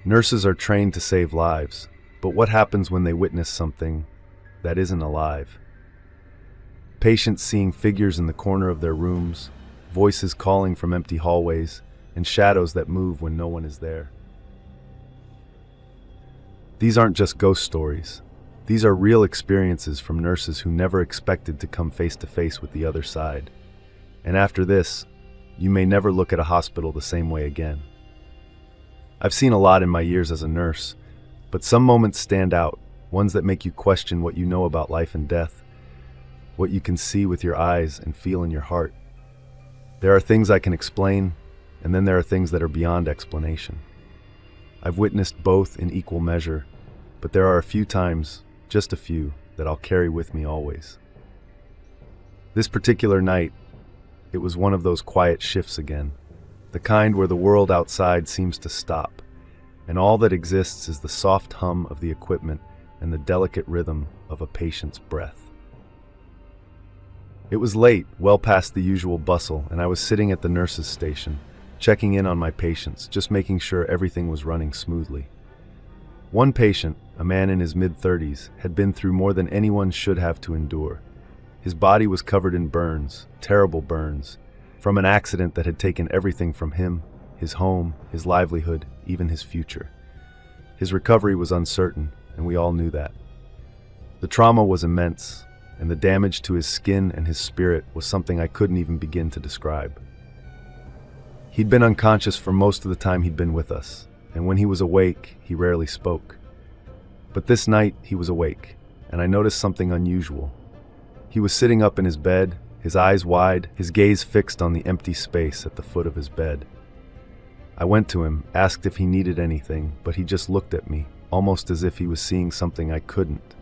Nurses are trained to save lives, but what happens when they witness something that isn't alive? Patients seeing figures in the corner of their rooms, voices calling from empty hallways, and shadows that move when no one is there. These aren't just ghost stories. These are real experiences from nurses who never expected to come face to face with the other side. And after this, you may never look at a hospital the same way again. I've seen a lot in my years as a nurse, but some moments stand out, ones that make you question what you know about life and death, what you can see with your eyes and feel in your heart. There are things I can explain, and then there are things that are beyond explanation. I've witnessed both in equal measure, but there are a few times, just a few, that I'll carry with me always. This particular night, it was one of those quiet shifts again, the kind where the world outside seems to stop, and all that exists is the soft hum of the equipment and the delicate rhythm of a patient's breath. It was late, well past the usual bustle, and I was sitting at the nurse's station, checking in on my patients, just making sure everything was running smoothly. One patient, a man in his mid-30s, had been through more than anyone should have to endure. His body was covered in burns, terrible burns, from an accident that had taken everything from him, his home, his livelihood, even his future. His recovery was uncertain, and we all knew that. The trauma was immense, and the damage to his skin and his spirit was something I couldn't even begin to describe. He'd been unconscious for most of the time he'd been with us, and when he was awake, he rarely spoke. But this night, he was awake, and I noticed something unusual. He was sitting up in his bed, his eyes wide, his gaze fixed on the empty space at the foot of his bed. I went to him, asked if he needed anything, but he just looked at me, almost as if he was seeing something I couldn't.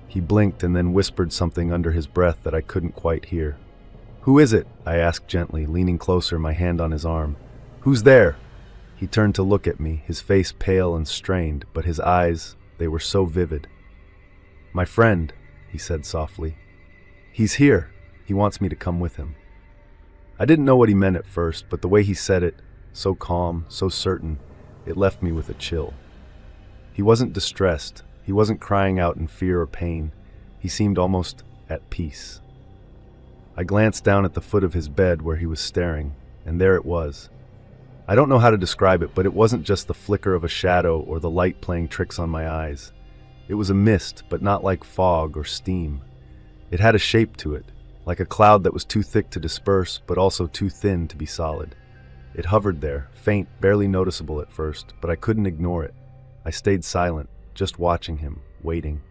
He blinked and then whispered something under his breath that I couldn't quite hear. "Who is it?" I asked gently, leaning closer, my hand on his arm. "Who's there?" He turned to look at me, his face pale and strained, but his eyes, they were so vivid. "My friend," he said softly. "He's here. He wants me to come with him." I didn't know what he meant at first, but the way he said it, so calm, so certain, it left me with a chill. He wasn't distressed. He wasn't crying out in fear or pain. He seemed almost at peace. I glanced down at the foot of his bed where he was staring, and there it was. I don't know how to describe it, but it wasn't just the flicker of a shadow or the light playing tricks on my eyes. It was a mist, but not like fog or steam. It had a shape to it, like a cloud that was too thick to disperse, but also too thin to be solid. It hovered there, faint, barely noticeable at first, but I couldn't ignore it. I stayed silent, just watching him, waiting.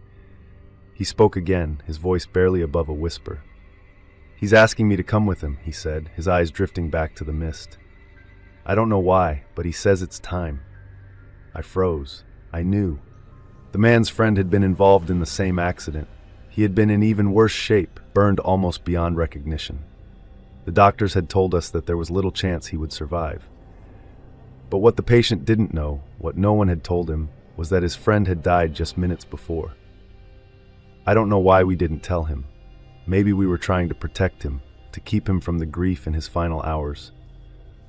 He spoke again, his voice barely above a whisper. "He's asking me to come with him," he said, his eyes drifting back to the mist. "I don't know why, but he says it's time." I froze. I knew. The man's friend had been involved in the same accident. He had been in even worse shape, burned almost beyond recognition. The doctors had told us that there was little chance he would survive. But what the patient didn't know, what no one had told him, was that his friend had died just minutes before. I don't know why we didn't tell him. Maybe we were trying to protect him, to keep him from the grief in his final hours.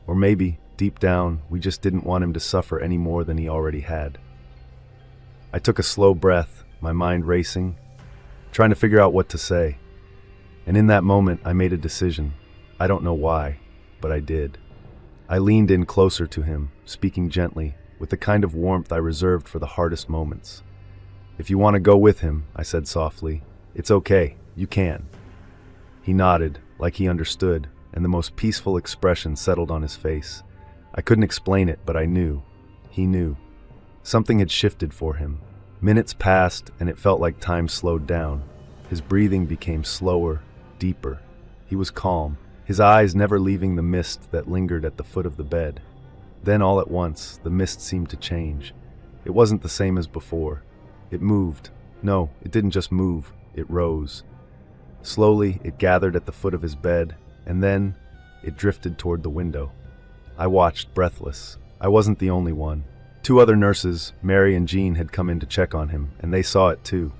Or maybe, deep down, we just didn't want him to suffer any more than he already had. I took a slow breath, my mind racing, trying to figure out what to say. And in that moment, I made a decision. I don't know why, but I did. I leaned in closer to him, speaking gently, with the kind of warmth I reserved for the hardest moments. "If you want to go with him," I said softly, "it's okay, you can." He nodded, like he understood, and the most peaceful expression settled on his face. I couldn't explain it, but I knew. He knew. Something had shifted for him. Minutes passed, and it felt like time slowed down. His breathing became slower, deeper. He was calm, his eyes never leaving the mist that lingered at the foot of the bed. Then all at once, the mist seemed to change. It wasn't the same as before. It moved. No, it didn't just move, it rose. Slowly, it gathered at the foot of his bed, and then it drifted toward the window. I watched, breathless. I wasn't the only one. 2 other nurses, Mary and Jean, had come in to check on him, and they saw it too.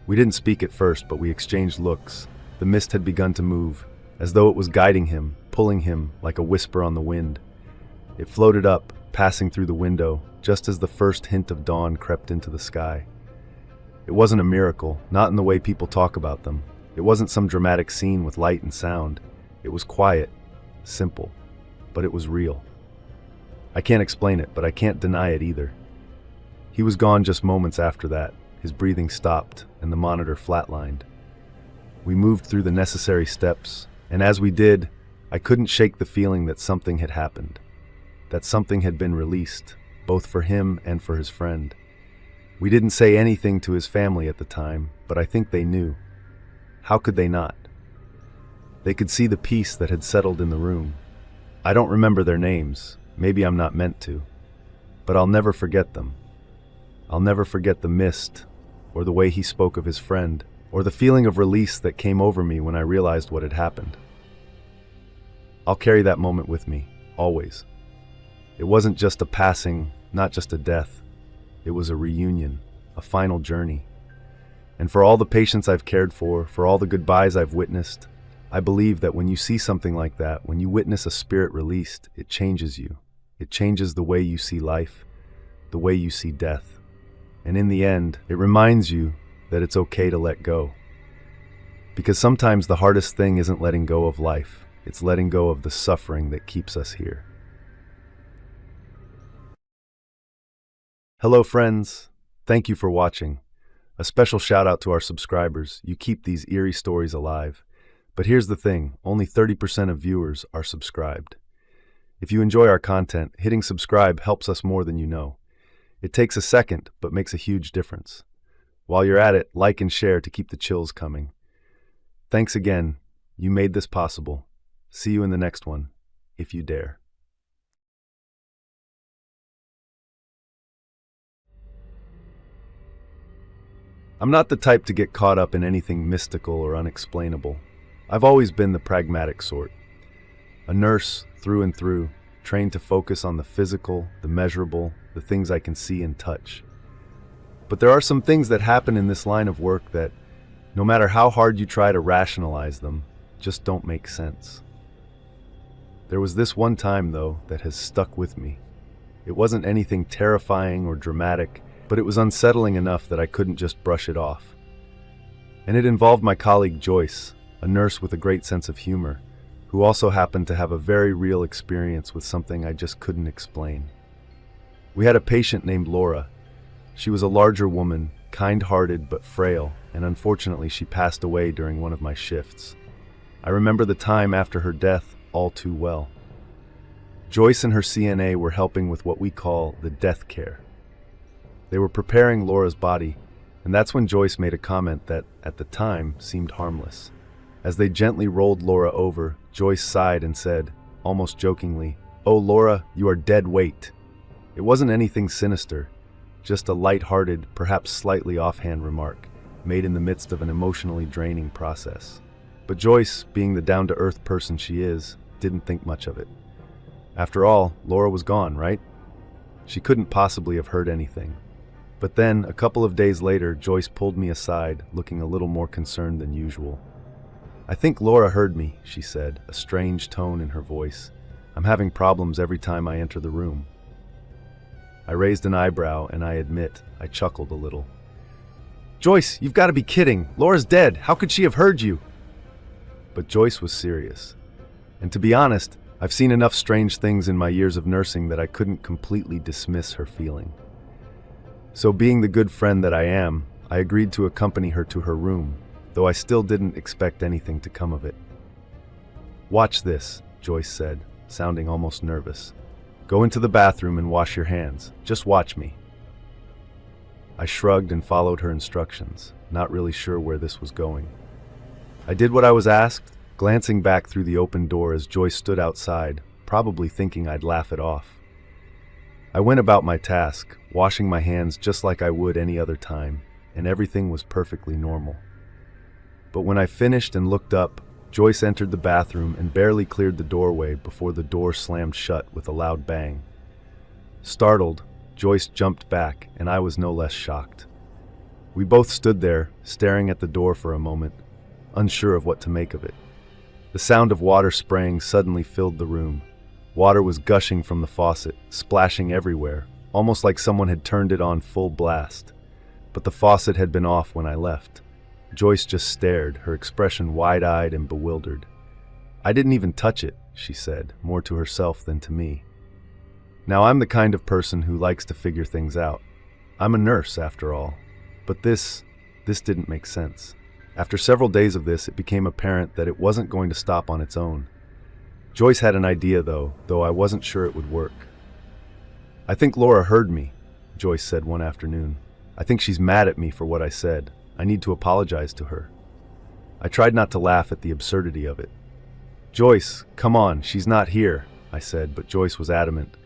We didn't speak at first, but we exchanged looks. The mist had begun to move, as though it was guiding him, pulling him like a whisper on the wind. It floated up, passing through the window, just as the first hint of dawn crept into the sky. It wasn't a miracle, not in the way people talk about them. It wasn't some dramatic scene with light and sound. It was quiet, simple, but it was real. I can't explain it, but I can't deny it either. He was gone just moments after that. His breathing stopped, and the monitor flatlined. We moved through the necessary steps, and as we did, I couldn't shake the feeling that something had happened. That something had been released, both for him and for his friend. We didn't say anything to his family at the time, but I think they knew. How could they not? They could see the peace that had settled in the room. I don't remember their names, maybe I'm not meant to, but I'll never forget them. I'll never forget the mist, or the way he spoke of his friend, or the feeling of release that came over me when I realized what had happened. I'll carry that moment with me, always. It wasn't just a passing, not just a death. It was a reunion, a final journey. And for all the patients I've cared for all the goodbyes I've witnessed, I believe that when you see something like that, when you witness a spirit released, it changes you. It changes the way you see life, the way you see death. And in the end, it reminds you that it's okay to let go. Because sometimes the hardest thing isn't letting go of life, it's letting go of the suffering that keeps us here. Hello friends, thank you for watching. A special shout out to our subscribers. You keep these eerie stories alive. But here's the thing, only 30% of viewers are subscribed. If you enjoy our content, hitting subscribe helps us more than you know. It takes a second, but makes a huge difference. While you're at it, like and share to keep the chills coming. Thanks again. You made this possible. See you in the next one, if you dare. I'm not the type to get caught up in anything mystical or unexplainable. I've always been the pragmatic sort. A nurse through and through, trained to focus on the physical, the measurable, the things I can see and touch. But there are some things that happen in this line of work that, no matter how hard you try to rationalize them, just don't make sense. There was this one time, though, that has stuck with me. It wasn't anything terrifying or dramatic, but it was unsettling enough that I couldn't just brush it off. And it involved my colleague Joyce, a nurse with a great sense of humor, who also happened to have a very real experience with something I just couldn't explain. We had a patient named Laura. She was a larger woman, kind-hearted but frail, and unfortunately she passed away during one of my shifts. I remember the time after her death all too well. Joyce and her CNA were helping with what we call the death care. They were preparing Laura's body, and that's when Joyce made a comment that, at the time, seemed harmless. As they gently rolled Laura over, Joyce sighed and said, almost jokingly, "Oh, Laura, you are dead weight." It wasn't anything sinister, just a light-hearted, perhaps slightly offhand remark, made in the midst of an emotionally draining process. But Joyce, being the down-to-earth person she is, didn't think much of it. After all, Laura was gone, right? She couldn't possibly have heard anything. But then, a couple of days later, Joyce pulled me aside, looking a little more concerned than usual. "I think Laura heard me," she said, a strange tone in her voice. "I'm having problems every time I enter the room." I raised an eyebrow, and I admit, I chuckled a little. "Joyce, you've got to be kidding! Laura's dead! How could she have heard you?" But Joyce was serious. And to be honest, I've seen enough strange things in my years of nursing that I couldn't completely dismiss her feeling. So being the good friend that I am, I agreed to accompany her to her room, though I still didn't expect anything to come of it. "Watch this," Joyce said, sounding almost nervous. "Go into the bathroom and wash your hands. Just watch me." I shrugged and followed her instructions, not really sure where this was going. I did what I was asked, glancing back through the open door as Joyce stood outside, probably thinking I'd laugh it off. I went about my task, washing my hands just like I would any other time, and everything was perfectly normal. But when I finished and looked up, Joyce entered the bathroom and barely cleared the doorway before the door slammed shut with a loud bang. Startled, Joyce jumped back, and I was no less shocked. We both stood there, staring at the door for a moment, unsure of what to make of it. The sound of water spraying suddenly filled the room. Water was gushing from the faucet, splashing everywhere, almost like someone had turned it on full blast. But the faucet had been off when I left. Joyce just stared, her expression wide-eyed and bewildered. "I didn't even touch it," she said, more to herself than to me. Now, I'm the kind of person who likes to figure things out. I'm a nurse, after all. But this didn't make sense. After several days of this, it became apparent that it wasn't going to stop on its own. Joyce had an idea, though I wasn't sure it would work. "I think Laura heard me," Joyce said one afternoon. "I think she's mad at me for what I said. I need to apologize to her." I tried not to laugh at the absurdity of it. "Joyce, come on, she's not here," I said, but Joyce was adamant.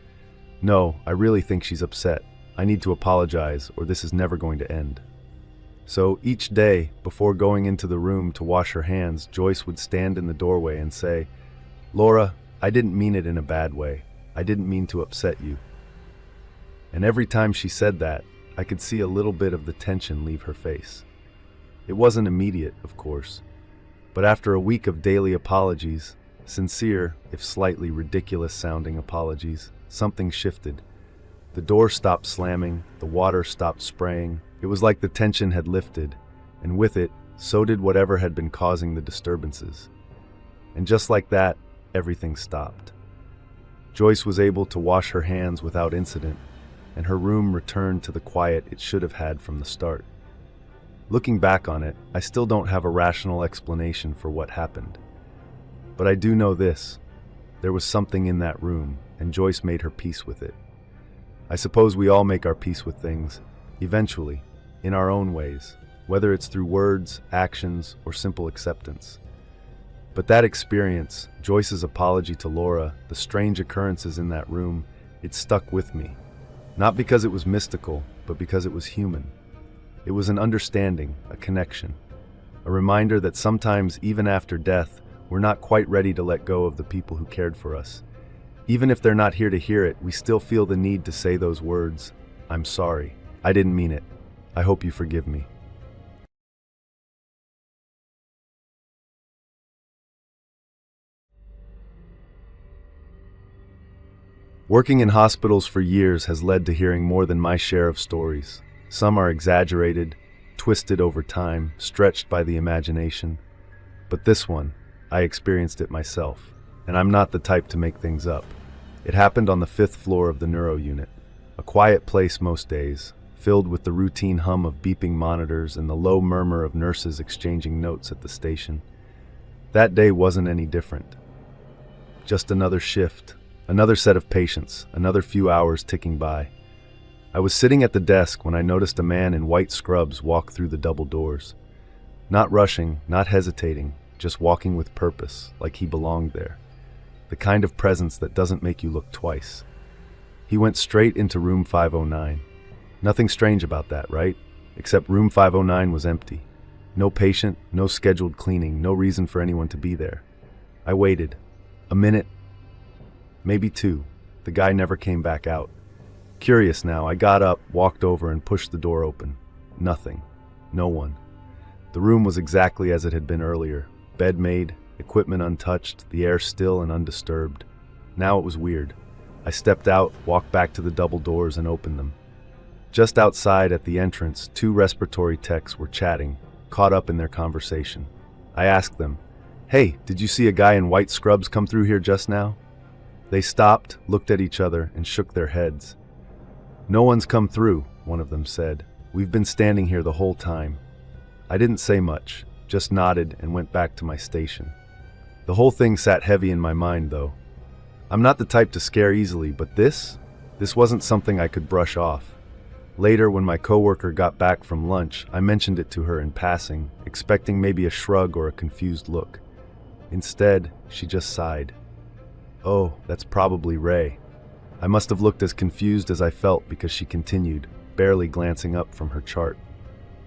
"No, I really think she's upset. I need to apologize, or this is never going to end." So each day, before going into the room to wash her hands, Joyce would stand in the doorway and say, "Laura, I didn't mean it in a bad way. I didn't mean to upset you." And every time she said that, I could see a little bit of the tension leave her face. It wasn't immediate, of course, but after a week of daily apologies, sincere, if slightly ridiculous-sounding apologies, something shifted. The door stopped slamming, the water stopped spraying. It was like the tension had lifted, and with it, so did whatever had been causing the disturbances. And just like that, everything stopped. Joyce was able to wash her hands without incident, and her room returned to the quiet it should have had from the start. Looking back on it, I still don't have a rational explanation for what happened. But I do know this: there was something in that room, and Joyce made her peace with it. I suppose we all make our peace with things, eventually, in our own ways, whether it's through words, actions, or simple acceptance. But that experience, Joyce's apology to Laura, the strange occurrences in that room, it stuck with me. Not because it was mystical, but because it was human. It was an understanding, a connection, a reminder that sometimes, even after death, we're not quite ready to let go of the people who cared for us. Even if they're not here to hear it, we still feel the need to say those words, "I'm sorry. I didn't mean it. I hope you forgive me." Working in hospitals for years has led to hearing more than my share of stories. Some are exaggerated, twisted over time, stretched by the imagination. But this one, I experienced it myself, and I'm not the type to make things up. It happened on the 5th floor of the neuro unit, a quiet place most days, filled with the routine hum of beeping monitors and the low murmur of nurses exchanging notes at the station. That day wasn't any different. Just another shift, another set of patients, another few hours ticking by. I was sitting at the desk when I noticed a man in white scrubs walk through the double doors. Not rushing, not hesitating, just walking with purpose, like he belonged there. The kind of presence that doesn't make you look twice. He went straight into room 509. Nothing strange about that, right? Except room 509 was empty. No patient, no scheduled cleaning, no reason for anyone to be there. I waited. A minute, maybe two. The guy never came back out. Curious now, I got up, walked over, and pushed the door open. Nothing. No one. The room was exactly as it had been earlier. Bed made, equipment untouched, the air still and undisturbed. Now it was weird. I stepped out, walked back to the double doors, and opened them. Just outside at the entrance, 2 respiratory techs were chatting, caught up in their conversation. I asked them, "Hey, did you see a guy in white scrubs come through here just now?" They stopped, looked at each other, and shook their heads. "No one's come through," one of them said. "We've been standing here the whole time." I didn't say much, just nodded and went back to my station. The whole thing sat heavy in my mind, though. I'm not the type to scare easily, but this wasn't something I could brush off. Later, when my coworker got back from lunch, I mentioned it to her in passing, expecting maybe a shrug or a confused look. Instead, she just sighed. "Oh, that's probably Ray." I must have looked as confused as I felt because she continued, barely glancing up from her chart.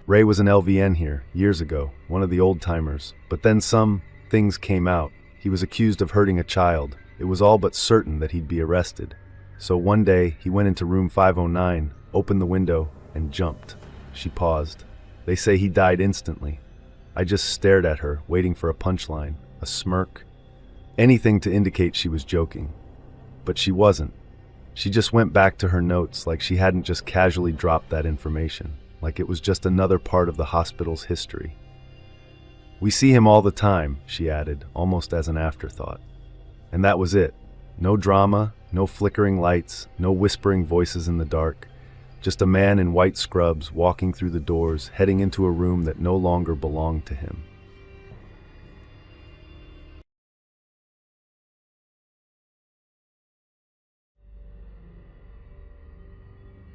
"Ray was an LVN here, years ago, one of the old-timers, but then some things came out. He was accused of hurting a child. It was all but certain that he'd be arrested. So one day, he went into room 509, opened the window, and jumped." She paused. "They say he died instantly." I just stared at her, waiting for a punchline, a smirk, anything to indicate she was joking. But she wasn't. She just went back to her notes like she hadn't just casually dropped that information, like it was just another part of the hospital's history. "We see him all the time," she added, almost as an afterthought. And that was it. No drama, no flickering lights, no whispering voices in the dark. Just a man in white scrubs walking through the doors, heading into a room that no longer belonged to him.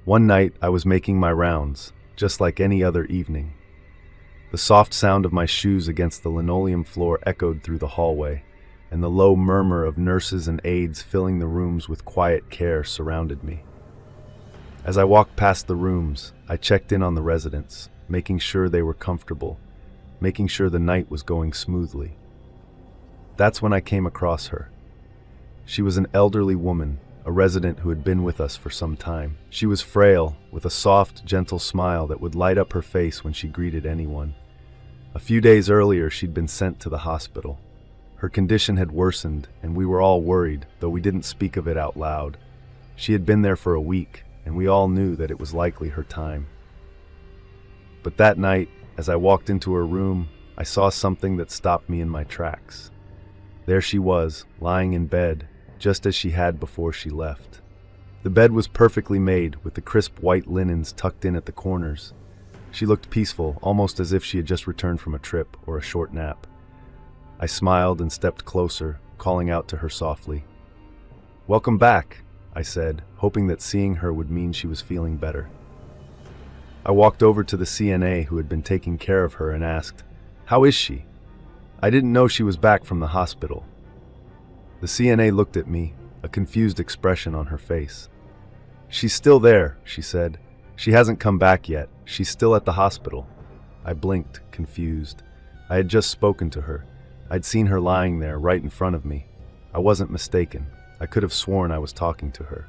One night, I was making my rounds, just like any other evening. The soft sound of my shoes against the linoleum floor echoed through the hallway, and the low murmur of nurses and aides filling the rooms with quiet care surrounded me. As I walked past the rooms, I checked in on the residents, making sure they were comfortable, making sure the night was going smoothly. That's when I came across her. She was an elderly woman, a resident who had been with us for some time. She was frail, with a soft, gentle smile that would light up her face when she greeted anyone. A few days earlier, she'd been sent to the hospital. Her condition had worsened, and we were all worried, though we didn't speak of it out loud. She had been there for a week, and we all knew that it was likely her time. But that night, as I walked into her room, I saw something that stopped me in my tracks. There she was, lying in bed, just as she had before she left. The bed was perfectly made, with the crisp white linens tucked in at the corners. She looked peaceful, almost as if she had just returned from a trip or a short nap. I smiled and stepped closer, calling out to her softly. "Welcome back," I said, hoping that seeing her would mean she was feeling better. I walked over to the CNA who had been taking care of her and asked, "How is she?" I didn't know she was back from the hospital. The CNA looked at me, a confused expression on her face. "She's still there," she said. "She hasn't come back yet. She's still at the hospital." I blinked, confused. I had just spoken to her. I'd seen her lying there, right in front of me. I wasn't mistaken. I could have sworn I was talking to her.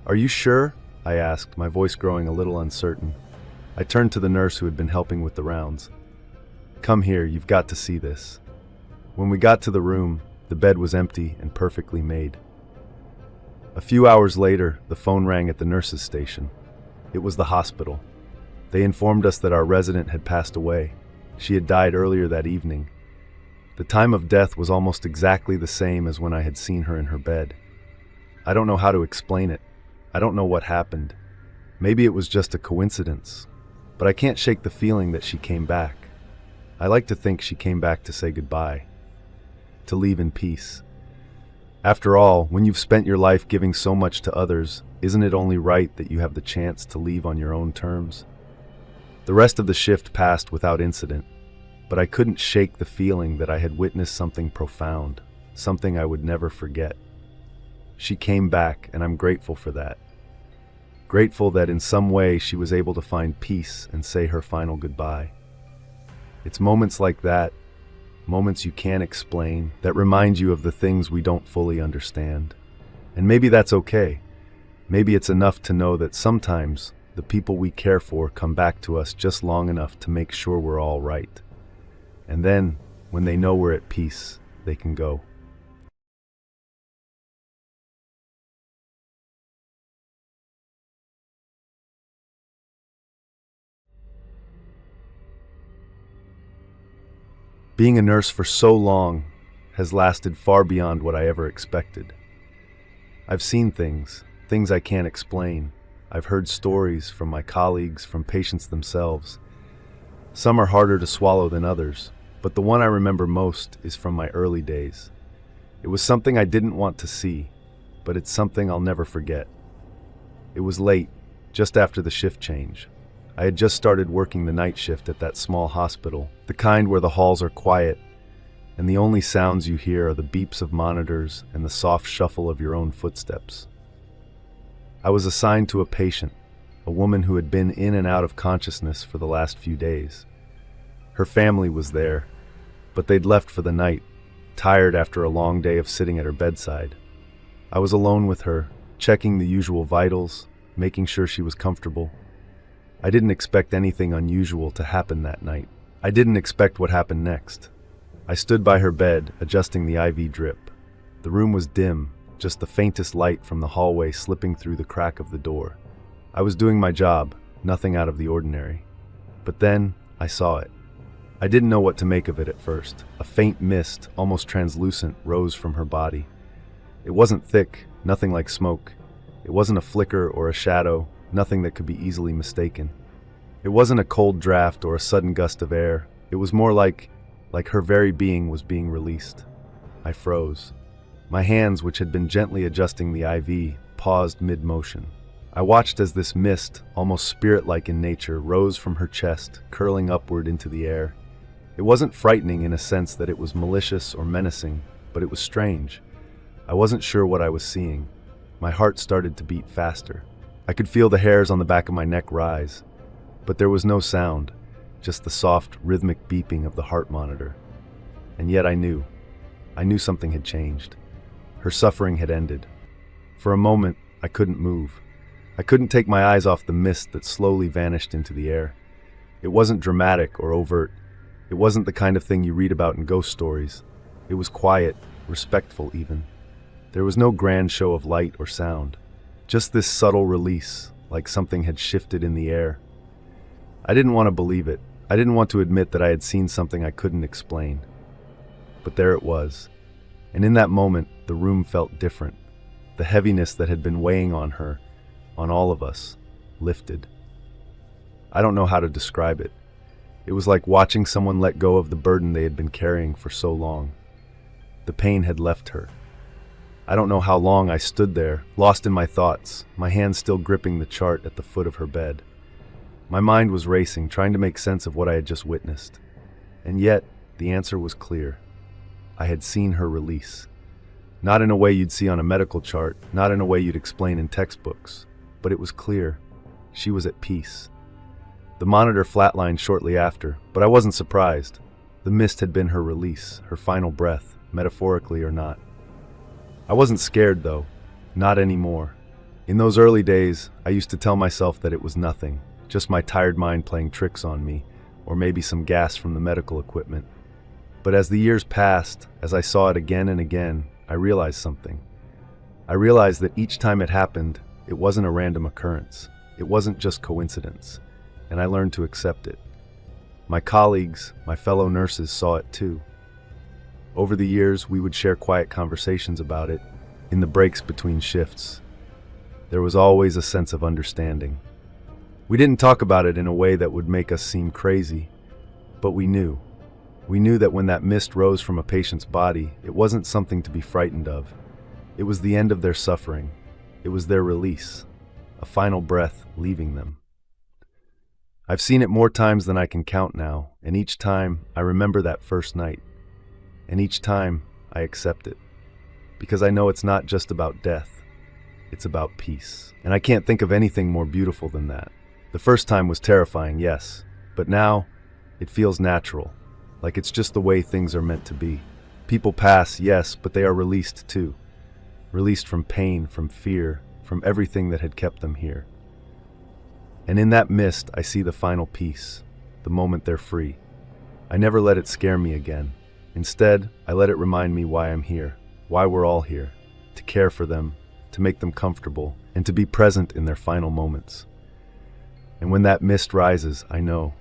"Are you sure?" I asked, my voice growing a little uncertain. I turned to the nurse who had been helping with the rounds. "Come here, you've got to see this." When we got to the room, the bed was empty and perfectly made. A few hours later, the phone rang at the nurses' station. It was the hospital. They informed us that our resident had passed away. She had died earlier that evening. The time of death was almost exactly the same as when I had seen her in her bed. I don't know how to explain it. I don't know what happened. Maybe it was just a coincidence, but I can't shake the feeling that she came back. I like to think she came back to say goodbye, to leave in peace. After all, when you've spent your life giving so much to others, isn't it only right that you have the chance to leave on your own terms? The rest of the shift passed without incident, but I couldn't shake the feeling that I had witnessed something profound, something I would never forget. She came back, and I'm grateful for that. Grateful that in some way she was able to find peace and say her final goodbye. It's moments like that, moments you can't explain, that remind you of the things we don't fully understand. And maybe that's okay. Maybe it's enough to know that sometimes the people we care for come back to us just long enough to make sure we're all right. And then, when they know we're at peace, they can go. Being a nurse for so long has lasted far beyond what I ever expected. I've seen things I can't explain. I've heard stories from my colleagues, from patients themselves. Some are harder to swallow than others, but the one I remember most is from my early days. It was something I didn't want to see, but it's something I'll never forget. It was late, just after the shift change. I had just started working the night shift at that small hospital, the kind where the halls are quiet, and the only sounds you hear are the beeps of monitors and the soft shuffle of your own footsteps. I was assigned to a patient, a woman who had been in and out of consciousness for the last few days. Her family was there, but they'd left for the night, tired after a long day of sitting at her bedside. I was alone with her, checking the usual vitals, making sure she was comfortable. I didn't expect anything unusual to happen that night. I didn't expect what happened next. I stood by her bed, adjusting the IV drip. The room was dim, just the faintest light from the hallway slipping through the crack of the door. I was doing my job, nothing out of the ordinary. But then, I saw it. I didn't know what to make of it at first. A faint mist, almost translucent, rose from her body. It wasn't thick, nothing like smoke. It wasn't a flicker or a shadow, nothing that could be easily mistaken. It wasn't a cold draft or a sudden gust of air. It was more like her very being was being released. I froze. My hands, which had been gently adjusting the IV, paused mid-motion. I watched as this mist, almost spirit-like in nature, rose from her chest, curling upward into the air. It wasn't frightening in a sense that it was malicious or menacing, but it was strange. I wasn't sure what I was seeing. My heart started to beat faster. I could feel the hairs on the back of my neck rise, but there was no sound, just the soft, rhythmic beeping of the heart monitor. And yet I knew something had changed. Her suffering had ended. For a moment, I couldn't move. I couldn't take my eyes off the mist that slowly vanished into the air. It wasn't dramatic or overt. It wasn't the kind of thing you read about in ghost stories. It was quiet, respectful even. There was no grand show of light or sound. Just this subtle release, like something had shifted in the air. I didn't want to believe it. I didn't want to admit that I had seen something I couldn't explain. But there it was. And in that moment, the room felt different. The heaviness that had been weighing on her, on all of us, lifted. I don't know how to describe it. It was like watching someone let go of the burden they had been carrying for so long. The pain had left her. I don't know how long I stood there, lost in my thoughts, my hands still gripping the chart at the foot of her bed. My mind was racing, trying to make sense of what I had just witnessed. And yet, the answer was clear. I had seen her release. Not in a way you'd see on a medical chart, not in a way you'd explain in textbooks, but it was clear. She was at peace. The monitor flatlined shortly after, but I wasn't surprised. The mist had been her release, her final breath, metaphorically or not. I wasn't scared, though. Not anymore. In those early days, I used to tell myself that it was nothing, just my tired mind playing tricks on me, or maybe some gas from the medical equipment. But as the years passed, as I saw it again and again, I realized something. I realized that each time it happened, it wasn't a random occurrence. It wasn't just coincidence. And I learned to accept it. My colleagues, my fellow nurses saw it too. Over the years, we would share quiet conversations about it, in the breaks between shifts. There was always a sense of understanding. We didn't talk about it in a way that would make us seem crazy, but we knew. We knew that when that mist rose from a patient's body, it wasn't something to be frightened of. It was the end of their suffering. It was their release, a final breath leaving them. I've seen it more times than I can count now, and each time I remember that first night. And each time I accept it. Because I know it's not just about death. It's about peace. And I can't think of anything more beautiful than that. The first time was terrifying, yes, but now it feels natural, like it's just the way things are meant to be. People pass, yes, but they are released too. Released from pain, from fear, from everything that had kept them here. And in that mist, I see the final peace, the moment they're free. I never let it scare me again. Instead, I let it remind me why I'm here, why we're all here, to care for them, to make them comfortable, and to be present in their final moments. And when that mist rises, I know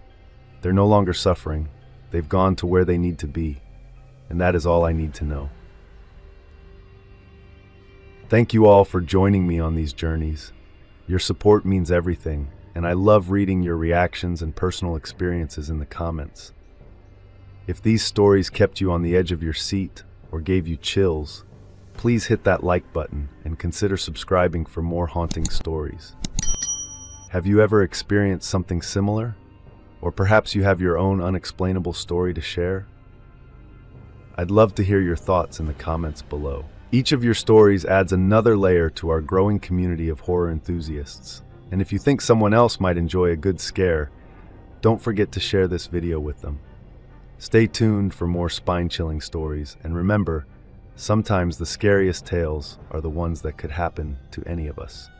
they're no longer suffering. They've gone to where they need to be, and that is all I need to know. Thank you all for joining me on these journeys. Your support means everything, and I love reading your reactions and personal experiences in the comments. If these stories kept you on the edge of your seat or gave you chills, please hit that like button and consider subscribing for more haunting stories. Have you ever experienced something similar? Or perhaps you have your own unexplainable story to share? I'd love to hear your thoughts in the comments below. Each of your stories adds another layer to our growing community of horror enthusiasts. And if you think someone else might enjoy a good scare, don't forget to share this video with them. Stay tuned for more spine-chilling stories, and remember, sometimes the scariest tales are the ones that could happen to any of us.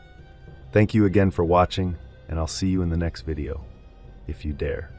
Thank you again for watching, and I'll see you in the next video, if you dare.